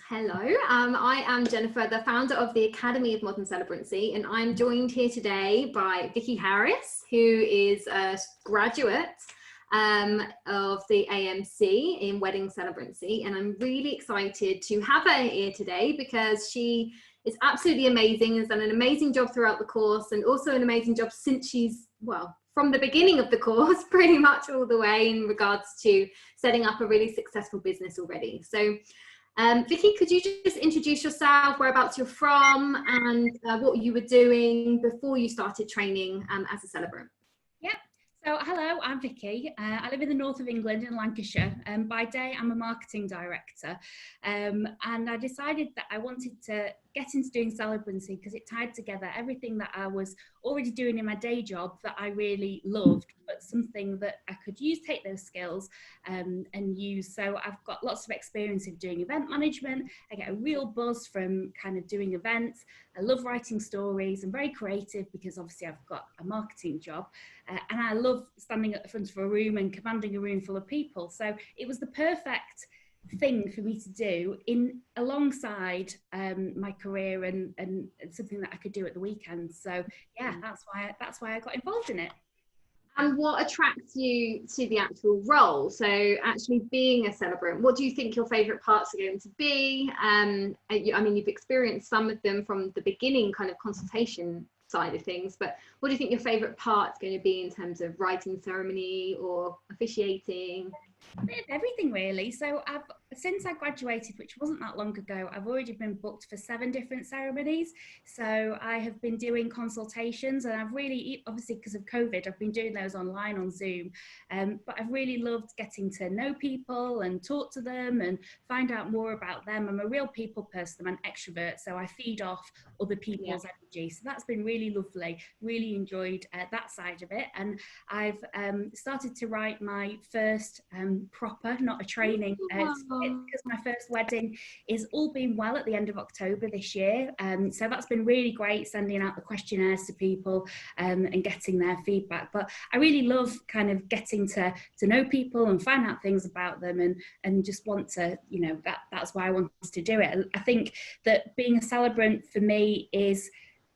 Hello, I am Jennifer, the founder of the Academy of Modern Celebrancy, and I'm joined here today by Vikki Harris, who is a graduate of the AMC in wedding celebrancy, and I'm really excited to have her here today because she is absolutely amazing, has done an amazing job throughout the course, and also an amazing job since she's, well, from the beginning of the course, pretty much all the way in regards to setting up a really successful business already. So Vikki, could you just introduce yourself, whereabouts you're from, and what you were doing before you started training as a celebrant? Yep. So hello, I'm Vikki. I live in the north of England in Lancashire. By day, I'm a marketing director. And I decided that I wanted to get into doing celebrancy because it tied together everything that I was already doing in my day job that I really loved, but something that I could use, take those skills and use. So I've got lots of experience of doing event management. I get a real buzz from kind of doing events. I love writing stories. I'm very creative because obviously I've got a marketing job and I love standing at the front of a room and commanding a room full of people. So it was the perfect thing for me to do in alongside my career and something that I could do at the weekends. So yeah, that's why I got involved in it. And what attracts you to the actual role? So actually being a celebrant, what do you think your favourite parts are going to be? I mean, you've experienced some of them from the beginning kind of consultation side of things, but what do you think your favourite part's going to be in terms of writing ceremony or officiating? A bit of everything really. So since I graduated, which wasn't that long ago, I've already been booked for 7 different ceremonies. So I have been doing consultations, and I've really, obviously because of COVID, I've been doing those online on Zoom. But I've really loved getting to know people and talk to them and find out more about them. I'm a real people person. I'm an extrovert, so I feed off other people's energy. So that's been really lovely. Really enjoyed that side of it. And I've started to write my first proper, not a training, because my first wedding is all being well at the end of October this year. So that's been really great, sending out the questionnaires to people and getting their feedback. But I really love kind of getting to know people and find out things about them and just want to, you know, that's why I wanted to do it. I think that being a celebrant for me is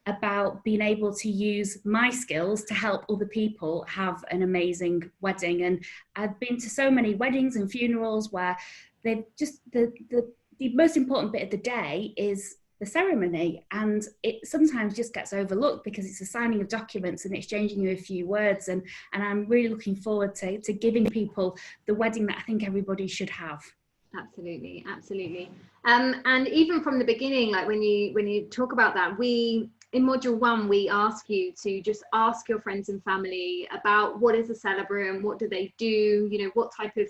about being able to use my skills to help other people have an amazing wedding. And I've been to so many weddings and funerals where they've just the most important bit of the day is the ceremony, and it sometimes just gets overlooked because it's a signing of documents and exchanging a few words, and I'm really looking forward to giving people the wedding that I think everybody should have. Absolutely. And even from the beginning, like when you talk about that, in module 1, we ask you to just ask your friends and family about what is a celebrant, what do they do, you know, what type of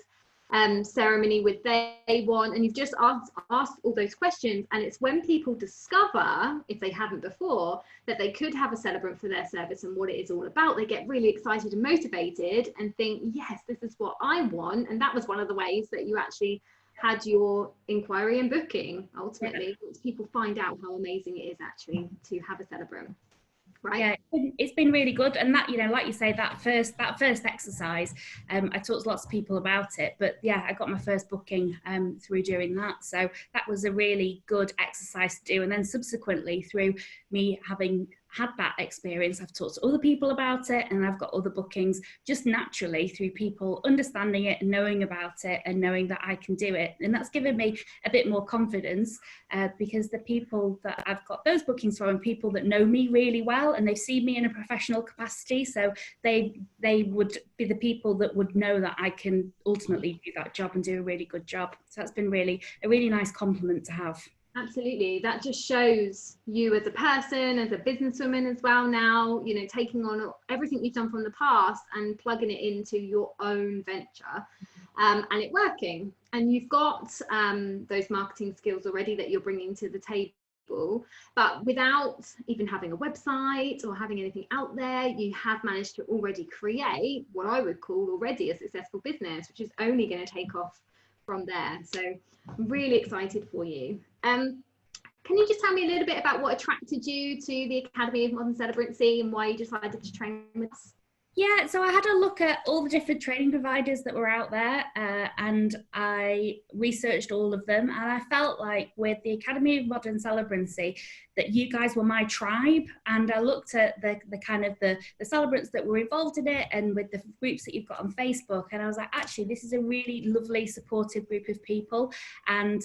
ceremony would they want, and you've just asked all those questions. And it's when people discover, if they hadn't before, that they could have a celebrant for their service and what it is all about, they get really excited and motivated and think, yes, this is what I want. And that was one of the ways that you actually had your inquiry and booking, ultimately. People find out how amazing it is actually to have a celebrant. Right. Yeah, it's been really good. And that, you know, like you say, that first exercise, I talked to lots of people about it, but yeah, I got my first booking through doing that. So that was a really good exercise to do. And then subsequently, through me having had that experience, I've talked to other people about it, and I've got other bookings just naturally through people understanding it and knowing about it and knowing that I can do it. And that's given me a bit more confidence because the people that I've got those bookings from, people that know me really well and they've seen me in a professional capacity, so they would be the people that would know that I can ultimately do that job and do a really good job. So that's been a really nice compliment to have. Absolutely. That just shows you as a person, as a businesswoman as well now, you know, taking on everything you've done from the past and plugging it into your own venture and it working. And you've got those marketing skills already that you're bringing to the table, but without even having a website or having anything out there, you have managed to already create what I would call already a successful business, which is only going to take off from there. So I'm really excited for you. Can you just tell me a little bit about what attracted you to the Academy of Modern Celebrancy and why you decided to train with us? Yeah, so I had a look at all the different training providers that were out there, and I researched all of them, and I felt like with the Academy of Modern Celebrancy that you guys were my tribe. And I looked at the kind of the celebrants that were involved in it, and with the groups that you've got on Facebook, and I was like, actually, this is a really lovely, supportive group of people. And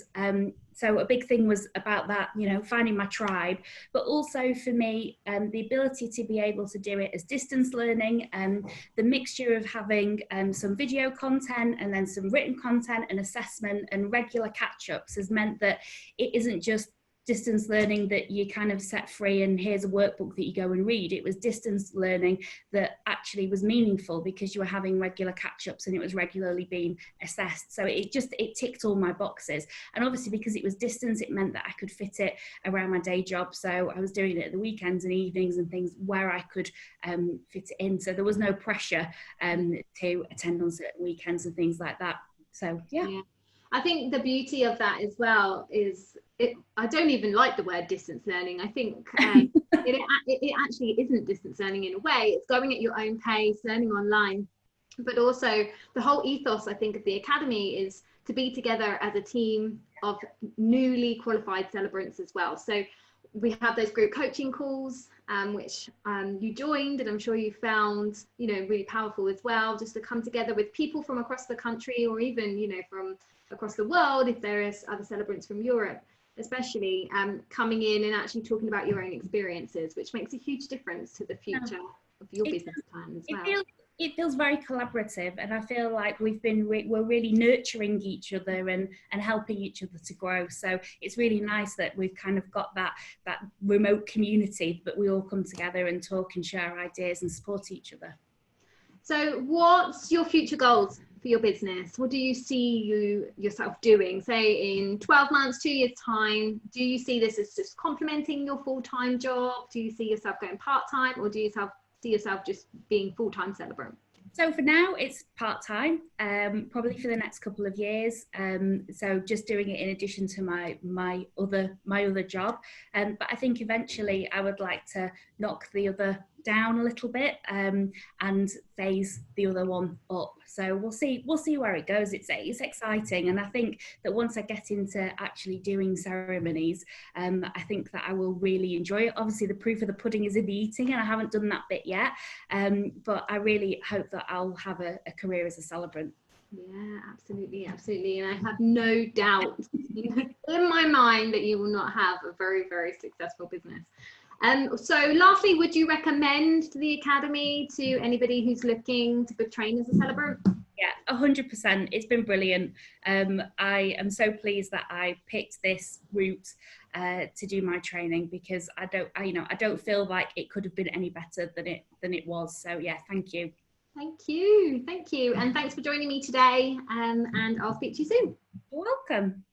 so a big thing was about that, you know, finding my tribe, but also for me, the ability to be able to do it as distance learning, the mixture of having some video content and then some written content and assessment and regular catch-ups has meant that it isn't just distance learning that you kind of set free and here's a workbook that you go and read. It was distance learning that actually was meaningful because you were having regular catch-ups and it was regularly being assessed. So it ticked all my boxes. And obviously because it was distance, it meant that I could fit it around my day job. So I was doing it at the weekends and evenings and things where I could fit it in. So there was no pressure to attend on certain weekends and things like that. So yeah. I think the beauty of that as well is I don't even like the word distance learning. I think it actually isn't distance learning in a way. It's going at your own pace, learning online. But also the whole ethos, I think, of the Academy is to be together as a team of newly qualified celebrants as well. So we have those group coaching calls, which you joined, and I'm sure you found, you know, really powerful as well, just to come together with people from across the country, or even, you know, from across the world, if there is other celebrants from Europe, especially coming in and actually talking about your own experiences, which makes a huge difference to the future of your business plan as well. It feels very collaborative, and I feel like we're really nurturing each other and helping each other to grow. So it's really nice that we've kind of got that remote community, but we all come together and talk and share ideas and support each other. So what's your future goals for your business? What do you see yourself doing, say in 12 months, 2 years time? Do you see this as just complementing your full-time job? Do you see yourself going part-time, or do you see yourself just being full-time celebrant? So for now, it's part-time, probably for the next couple of years. So just doing it in addition to my other job. But I think eventually I would like to knock the other down a little bit and phase the other one up. So we'll see where it goes. It's exciting, and I think that once I get into actually doing ceremonies, I think that I will really enjoy it. Obviously, the proof of the pudding is in the eating, and I haven't done that bit yet. But I really hope that I'll have a career as a celebrant. Yeah, absolutely, absolutely. And I have no doubt in my mind that you will not have a very, very successful business. So lastly, would you recommend the Academy to anybody who's looking to train as a celebrant? Yeah, 100%. It's been brilliant. I am so pleased that I picked this route to do my training, because I don't feel like it could have been any better than it was. So yeah, thank you. Thank you, and thanks for joining me today. And I'll speak to you soon. You're welcome.